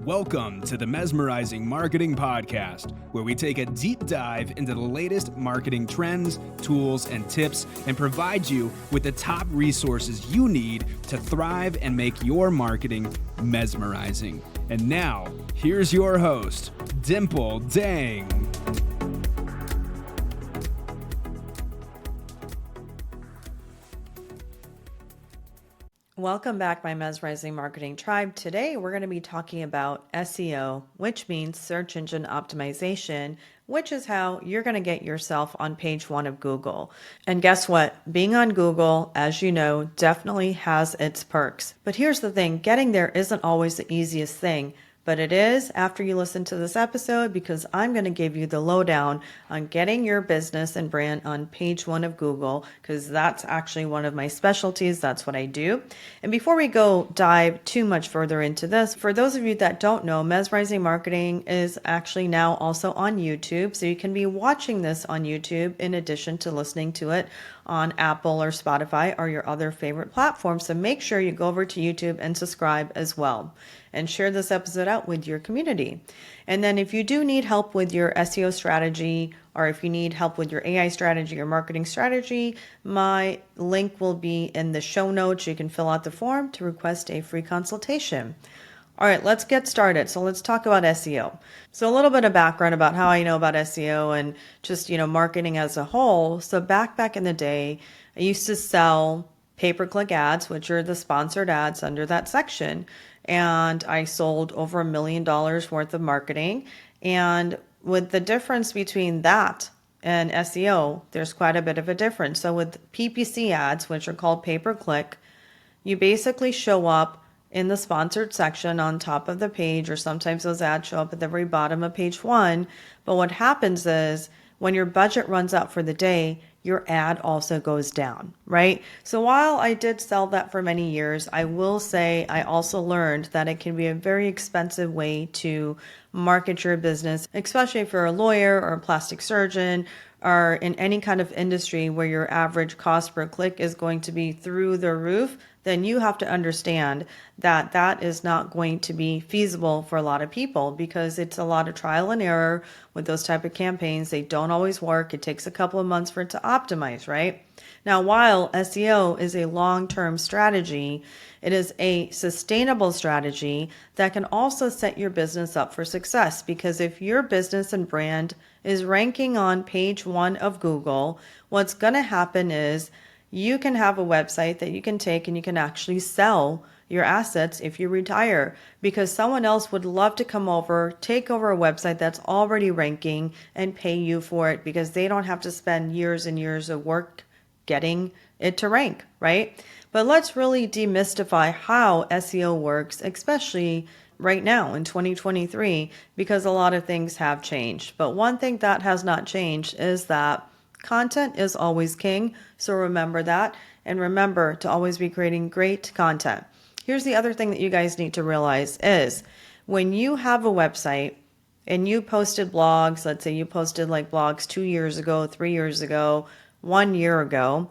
Welcome to the Mesmerizing Marketing Podcast, where we take a deep dive into the latest marketing trends, tools, and tips, and provide you with the top resources you need to thrive and make your marketing mesmerizing. And now, here's your host, Dimple Dang. Welcome back, my Mesmerizing Marketing Tribe. Today, we're going to be talking about SEO, which means search engine optimization, which is how you're going to get yourself on page one of Google. And guess what? Being on Google, as you know, definitely has its perks. But here's the thing, getting there isn't always the easiest thing. But it is after you listen to this episode, because I'm going to give you the lowdown on getting your business and brand on page one of Google, because that's actually one of my specialties. That's what I do. And before we go dive too much further into this, for those of you that don't know, Mesmerizing Marketing is actually now also on YouTube. So you can be watching this on YouTube in addition to listening to it on Apple or Spotify or your other favorite platforms. So make sure you go over to YouTube and subscribe as well. And share this episode out with your community. And then if you do need help with your SEO strategy, or if you need help with your AI strategy or marketing strategy, my link will be in the show notes. You can fill out the form to request a free consultation. All right, let's get started. So let's talk about SEO. So a little bit of background about how I know about SEO and just, marketing as a whole. So back in the day, I used to sell pay-per-click ads, which are the sponsored ads under that section. And I sold over $1 million worth of marketing. And with the difference between that and SEO, there's quite a bit of a difference. So with PPC ads, which are called pay-per-click, you basically show up in the sponsored section on top of the page, or sometimes those ads show up at the very bottom of page one. But what happens is when your budget runs out for the day, your ad also goes down, right? So while I did sell that for many years, I will say I also learned that it can be a very expensive way to market your business, especially if you're a lawyer or a plastic surgeon or in any kind of industry where your average cost per click is going to be through the roof. Then you have to understand that that is not going to be feasible for a lot of people, because it's a lot of trial and error with those type of campaigns. They don't always work. It takes a couple of months for it to optimize, right? Now, while SEO is a long-term strategy, it is a sustainable strategy that can also set your business up for success, because if your business and brand is ranking on page one of Google, what's going to happen is you can have a website that you can take and you can actually sell your assets if you retire, because someone else would love to come over, take over a website that's already ranking and pay you for it, because they don't have to spend years and years of work getting it to rank, right? But let's really demystify how SEO works, especially right now in 2023, because a lot of things have changed. But one thing that has not changed is that content is always king. So remember that, and remember to always be creating great content. Here's the other thing that you guys need to realize is when you have a website and you posted blogs, let's say you posted like blogs 2 years ago, 3 years ago, 1 year ago,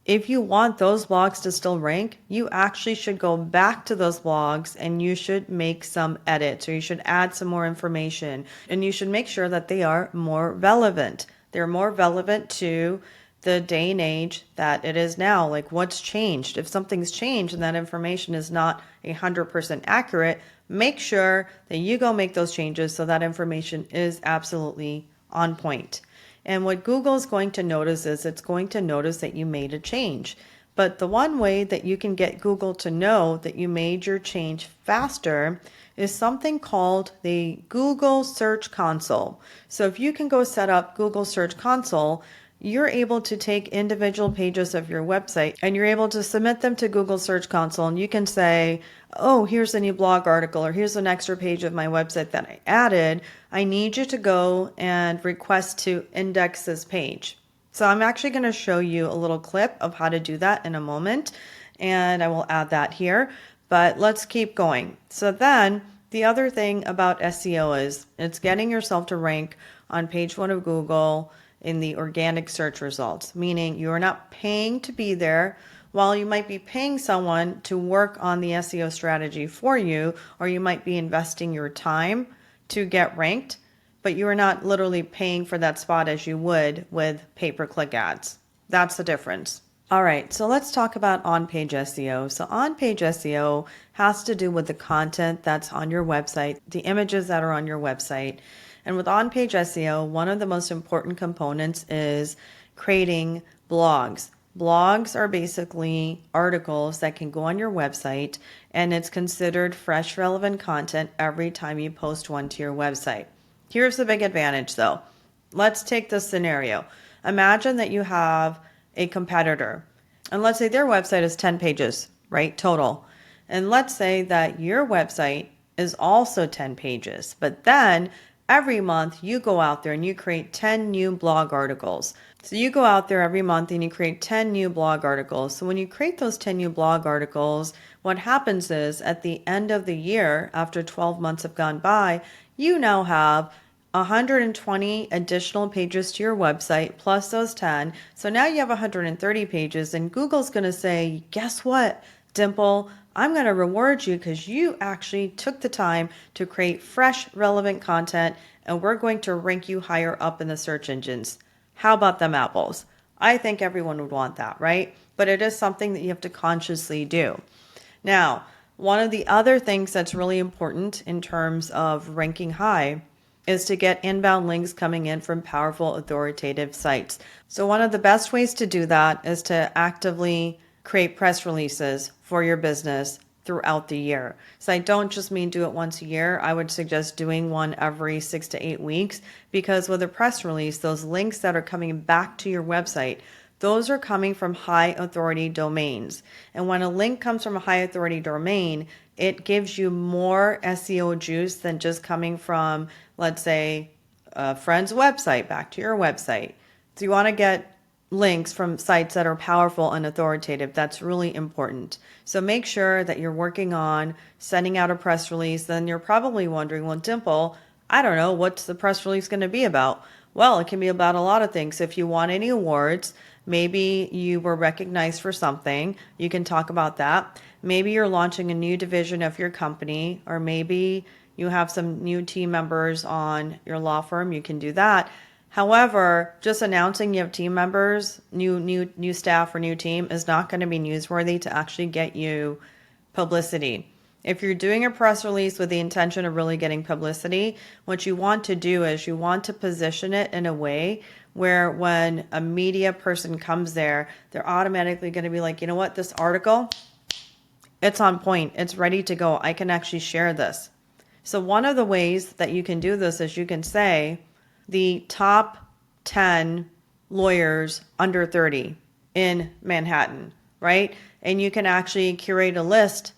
if you want those blogs to still rank, you actually should go back to those blogs and you should make some edits, or you should add some more information, and you should make sure that they are more relevant. They're more relevant to the day and age that it is now. Like, what's changed? If something's changed and that information is not 100% accurate, make sure that you go make those changes so that information is absolutely on point. And what Google is going to notice is it's going to notice that you made a change. But the one way that you can get Google to know that you made your change faster is something called the Google Search Console. So if you can go set up Google Search Console, you're able to take individual pages of your website and you're able to submit them to Google Search Console, and you can say, oh, here's a new blog article, or here's an extra page of my website that I added. I need you to go and request to index this page. So I'm actually going to show you a little clip of how to do that in a moment, and I will add that here. But let's keep going. So then the other thing about SEO is it's getting yourself to rank on page one of Google in the organic search results, meaning you're not paying to be there. while you might be paying someone to work on the SEO strategy for you, or you might be investing your time to get ranked, but you are not literally paying for that spot as you would with pay-per-click ads. That's the difference. All right, so let's talk about on-page SEO. So on-page SEO has to do with the content that's on your website, the images that are on your website. And with on-page SEO, one of the most important components is creating blogs. Blogs are basically articles that can go on your website, and it's considered fresh, relevant content every time you post one to your website. Here's the big advantage though. Let's take this scenario. Imagine that you have a competitor, and let's say their website is 10 pages, right, total. And let's say that your website is also 10 pages, but then every month you go out there and you create 10 new blog articles. So you go out there every month and you create 10 new blog articles. So when you create those 10 new blog articles, what happens is at the end of the year, after 12 months have gone by, you now have 120 additional pages to your website plus those 10. So now you have 130 pages, and Google's going to say, guess what, Dimple? I'm going to reward you because you actually took the time to create fresh, relevant content, and we're going to rank you higher up in the search engines. How about them apples? I think everyone would want that, right? But it is something that you have to consciously do. Now, one of the other things that's really important in terms of ranking high is to get inbound links coming in from powerful, authoritative sites. So one of the best ways to do that is to actively create press releases for your business throughout the year. So I don't just mean do it once a year. I would suggest doing one every 6 to 8 weeks, because with a press release, those links that are coming back to your website, those are coming from high authority domains. And when a link comes from a high authority domain, it gives you more SEO juice than just coming from, let's say, a friend's website back to your website. So you want to get links from sites that are powerful and authoritative. That's really important. So make sure that you're working on sending out a press release. Then you're probably wondering, well, Dimple, I don't know, what's the press release going to be about? Well, it can be about a lot of things. If you want any awards, maybe you were recognized for something, you can talk about that. Maybe you're launching a new division of your company, or maybe you have some new team members on your law firm, you can do that. However, just announcing you have team members, new staff or new team is not going to be newsworthy to actually get you publicity. If you're doing a press release with the intention of really getting publicity, what you want to do is you want to position it in a way where when a media person comes there, they're automatically going to be like, you know what, this article, it's on point, it's ready to go, I can actually share this. So one of the ways that you can do this is you can say the top 10 lawyers under 30 in Manhattan, right? And you can actually curate a list,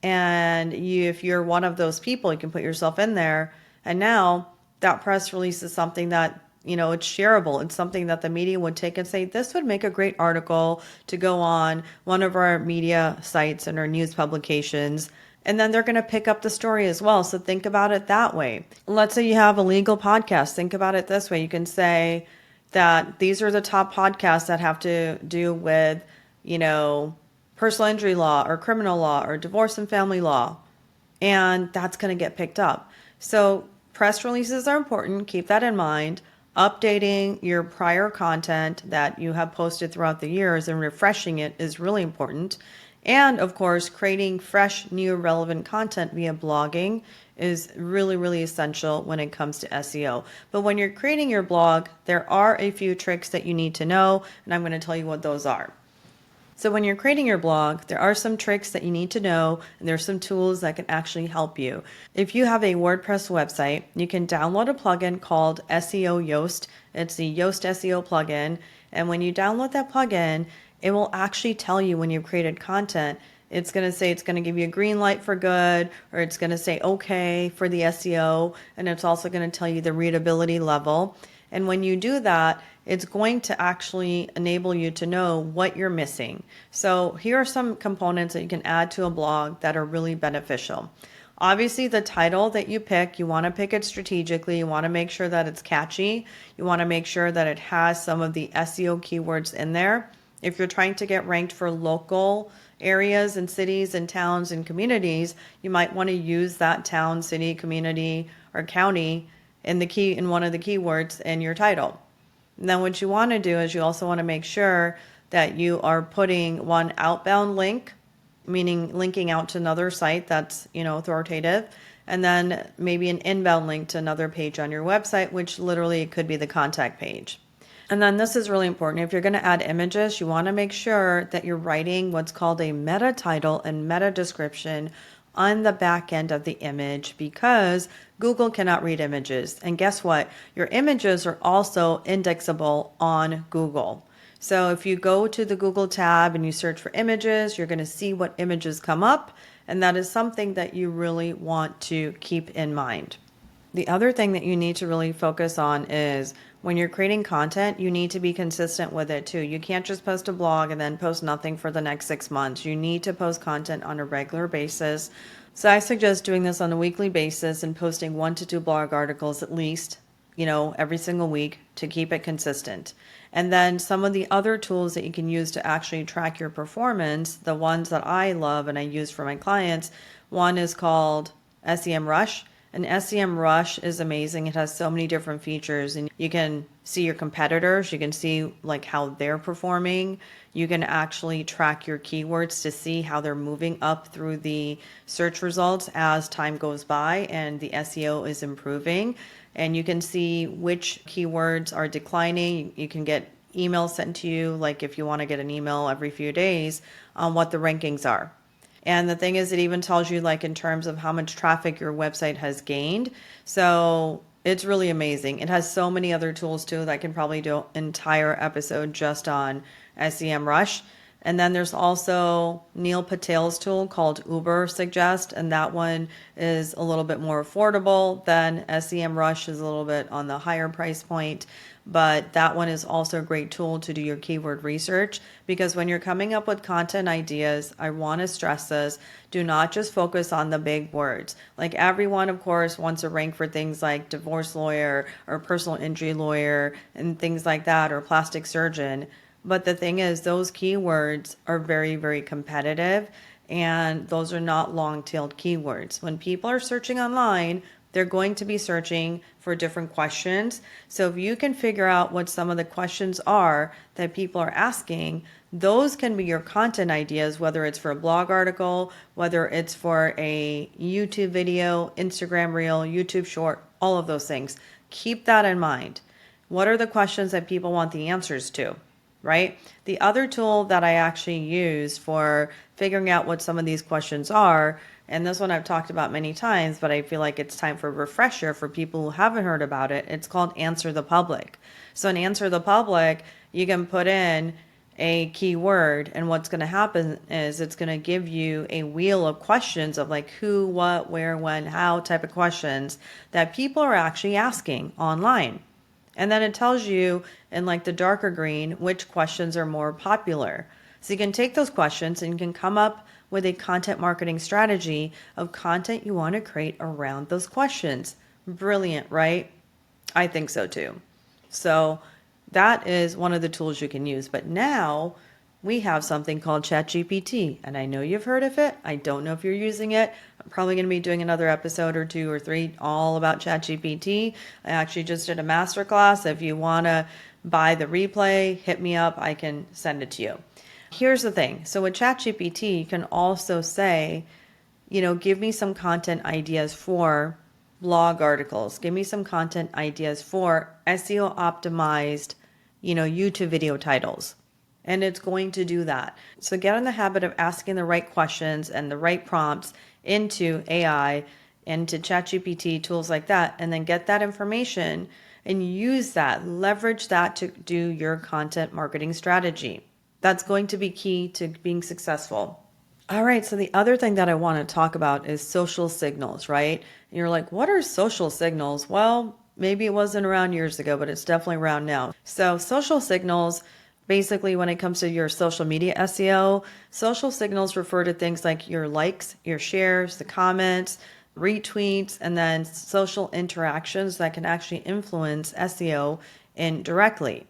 and if you're one of those people, you can put yourself in there. And now that press release is something that, it's shareable. It's something that the media would take and say, this would make a great article to go on one of our media sites and our news publications. And then they're going to pick up the story as well. So think about it that way. Let's say you have a legal podcast. Think about it this way. You can say that these are the top podcasts that have to do with, personal injury law or criminal law or divorce and family law. And that's going to get picked up. So press releases are important. Keep that in mind. Updating your prior content that you have posted throughout the years and refreshing it is really important. And of course, creating fresh, new, relevant content via blogging is really, really essential when it comes to SEO. But when you're creating your blog, there are a few tricks that you need to know, and I'm going to tell you what those are. So when you're creating your blog, there are some tricks that you need to know, and there's some tools that can actually help you. If you have a WordPress website, you can download a plugin called SEO Yoast. It's the Yoast SEO plugin. And when you download that plugin, it will actually tell you when you've created content. It's going to say it's going to give you a green light for good, or it's going to say okay for the SEO, and it's also going to tell you the readability level. And when you do that, it's going to actually enable you to know what you're missing. So here are some components that you can add to a blog that are really beneficial. Obviously, the title that you pick, you want to pick it strategically. You want to make sure that it's catchy. You want to make sure that it has some of the SEO keywords in there. If you're trying to get ranked for local areas and cities and towns and communities, you might want to use that town, city, community, or county in one of the keywords in your title. And then what you want to do is you also want to make sure that you are putting one outbound link, meaning linking out to another site that's, authoritative, and then maybe an inbound link to another page on your website, which literally could be the contact page. And then this is really important. If you're going to add images, you want to make sure that you're writing what's called a meta title and meta description on the back end of the image, because Google cannot read images. And guess what? Your images are also indexable on Google. So if you go to the Google tab and you search for images, you're going to see what images come up. And that is something that you really want to keep in mind. The other thing that you need to really focus on is when you're creating content, you need to be consistent with it too. You can't just post a blog and then post nothing for the next 6 months. You need to post content on a regular basis. So I suggest doing this on a weekly basis and posting 1 to 2 blog articles at least, every single week to keep it consistent. And then some of the other tools that you can use to actually track your performance, the ones that I love and I use for my clients, one is called SEMRush. And SEMRush is amazing. It has so many different features, and you can see your competitors. You can see how they're performing. You can actually track your keywords to see how they're moving up through the search results as time goes by and the SEO is improving. And you can see which keywords are declining. You can get emails sent to you, if you want to get an email every few days on what the rankings are. And the thing is, it even tells you in terms of how much traffic your website has gained. So it's really amazing. It has so many other tools too that I can probably do an entire episode just on SEMRush. And then there's also Neil Patel's tool called Ubersuggest, and that one is a little bit more affordable than SEMRush, is a little bit on the higher price point. But that one is also a great tool to do your keyword research, because when you're coming up with content ideas, I want to stress this, do not just focus on the big words. Everyone, of course, wants to rank for things like divorce lawyer or personal injury lawyer and things like that, or plastic surgeon. But the thing is, those keywords are very, very competitive, and those are not long-tailed keywords. When people are searching online, they're going to be searching for different questions. So if you can figure out what some of the questions are that people are asking, those can be your content ideas, whether it's for a blog article, whether it's for a YouTube video, Instagram reel, YouTube short, all of those things. Keep that in mind. What are the questions that people want the answers to? Right? The other tool that I actually use for figuring out what some of these questions are, and this one I've talked about many times, but I feel like it's time for a refresher for people who haven't heard about it. It's called Answer the Public. So in Answer the Public, you can put in a keyword, and what's going to happen is it's going to give you a wheel of questions of who, what, where, when, how type of questions that people are actually asking online. And then it tells you in the darker green which questions are more popular. So you can take those questions and you can come up with a content marketing strategy of content you want to create around those questions. Brilliant, right? I think so too. So that is one of the tools you can use. But now we have something called ChatGPT, and I know you've heard of it. I don't know if you're using it. I'm probably going to be doing another episode or 2 or 3 all about ChatGPT. I actually just did a masterclass. If you want to buy the replay, hit me up. I can send it to you. Here's the thing. So with ChatGPT, you can also say, give me some content ideas for blog articles. Give me some content ideas for SEO optimized, YouTube video titles. And it's going to do that. So get in the habit of asking the right questions and the right prompts into AI, into ChatGPT, tools like that, and then get that information and use that, leverage that to do your content marketing strategy. That's going to be key to being successful. All right, so the other thing that I want to talk about is social signals, right? And you're like, what are social signals? Well, maybe it wasn't around years ago, but it's definitely around now. So social signals, basically, when it comes to your social media SEO, social signals refer to things like your likes, your shares, the comments, retweets, and then social interactions that can actually influence SEO indirectly.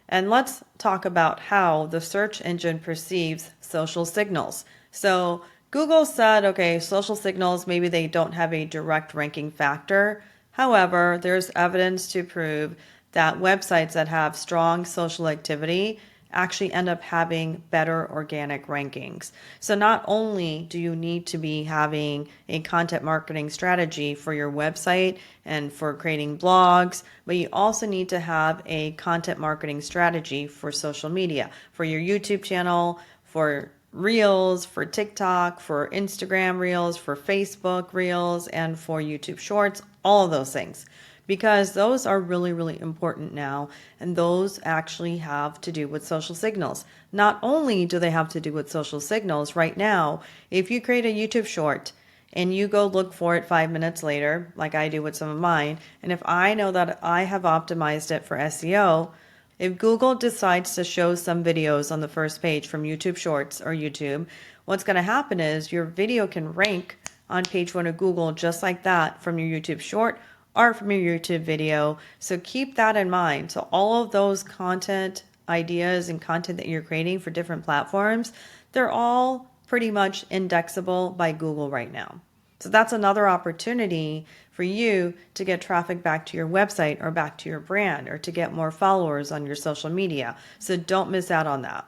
And let's talk about how the search engine perceives social signals. So Google said, okay, social signals, maybe they don't have a direct ranking factor. However, there's evidence to prove that websites that have strong social activity actually end up having better organic rankings. So not only do you need to be having a content marketing strategy for your website and for creating blogs, but you also need to have a content marketing strategy for social media, for your YouTube channel, for Reels, for TikTok, for Instagram Reels, for Facebook Reels, and for YouTube Shorts, all of those things. Because those are really, really important now, and those actually have to do with social signals. Not only do they have to do with social signals, right now, if you create a YouTube short and you go look for it 5 minutes later, like I do with some of mine, and if I know that I have optimized it for SEO, if Google decides to show some videos on the first page from YouTube Shorts or YouTube, what's going to happen is your video can rank on page 1 of Google just like that from your YouTube Short or from your YouTube video. So keep that in mind. So all of those content ideas and content that you're creating for different platforms, they're all pretty much indexable by Google right now. So that's another opportunity for you to get traffic back to your website or back to your brand or to get more followers on your social media. So don't miss out on that.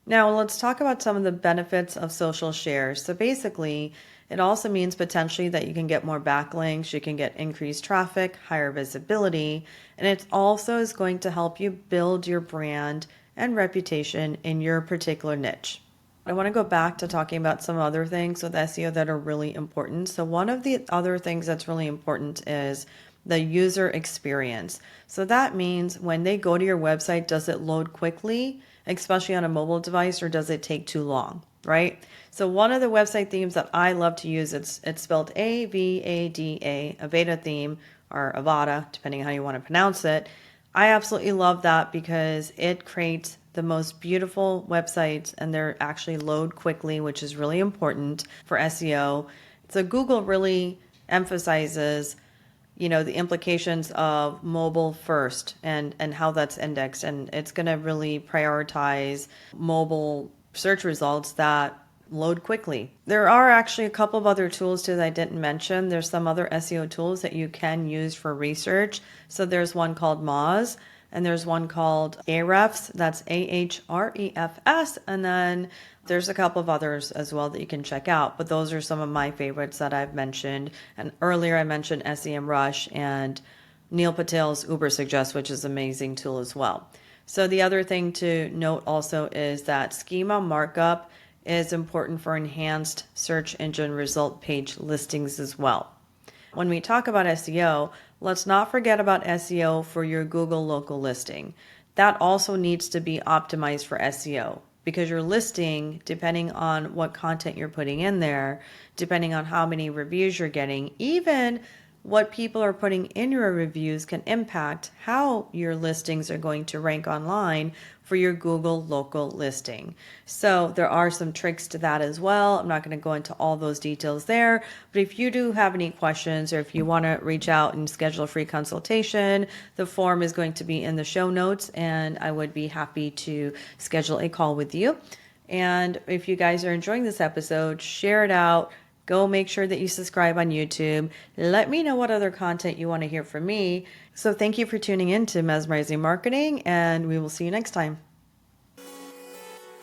Now let's talk about some of the benefits of social shares. So basically, it also means potentially that you can get more backlinks, you can get increased traffic, higher visibility, and it also is going to help you build your brand and reputation in your particular niche. I want to go back to talking about some other things with SEO that are really important. So one of the other things that's really important is the user experience. So that means when they go to your website, does it load quickly, especially on a mobile device, or does it take too long, right? So one of the website themes that I love to use, it's spelled Avada, Avada theme, or Avada, depending on how you want to pronounce it. I absolutely love that because it creates the most beautiful websites and they're actually load quickly, which is really important for SEO. So Google really emphasizes, the implications of mobile first and how that's indexed. And it's going to really prioritize mobile search results that load quickly. There are actually a couple of other tools too that I didn't mention. There's some other SEO tools that you can use for research. So there's one called Moz and there's one called Ahrefs. That's Ahrefs. And then there's a couple of others as well that you can check out. But those are some of my favorites that I've mentioned. And earlier I mentioned SEMRush and Neil Patel's Ubersuggest, which is an amazing tool as well. So the other thing to note also is that schema markup is important for enhanced search engine result page listings as well. When we talk about SEO, let's not forget about SEO for your Google local listing. That also needs to be optimized for SEO because your listing, depending on what content you're putting in there, depending on how many reviews you're getting, even what people are putting in your reviews can impact how your listings are going to rank online for your Google local listing. So there are some tricks to that as well. I'm not going to go into all those details there, but if you do have any questions or if you want to reach out and schedule a free consultation, the form is going to be in the show notes and I would be happy to schedule a call with you. And if you guys are enjoying this episode, share it out. Go make sure that you subscribe on YouTube. Let me know what other content you want to hear from me. So thank you for tuning in to Mesmerizing Marketing, and we will see you next time.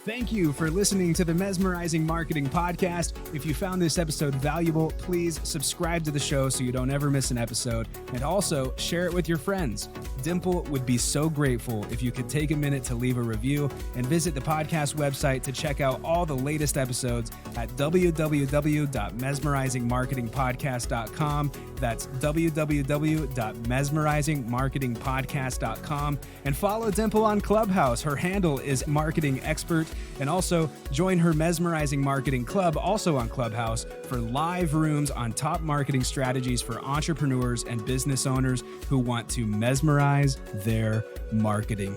Thank you for listening to the Mesmerizing Marketing Podcast. If you found this episode valuable, please subscribe to the show so you don't ever miss an episode. And also share it with your friends. Dimple would be so grateful if you could take a minute to leave a review and visit the podcast website to check out all the latest episodes at www.mesmerizingmarketingpodcast.com. That's www.mesmerizingmarketingpodcast.com. And follow Dimple on Clubhouse. Her handle is Marketing Expert. And also join her Mesmerizing Marketing Club, also on Clubhouse, for live rooms on top marketing strategies for entrepreneurs and business owners who want to mesmerize their marketing.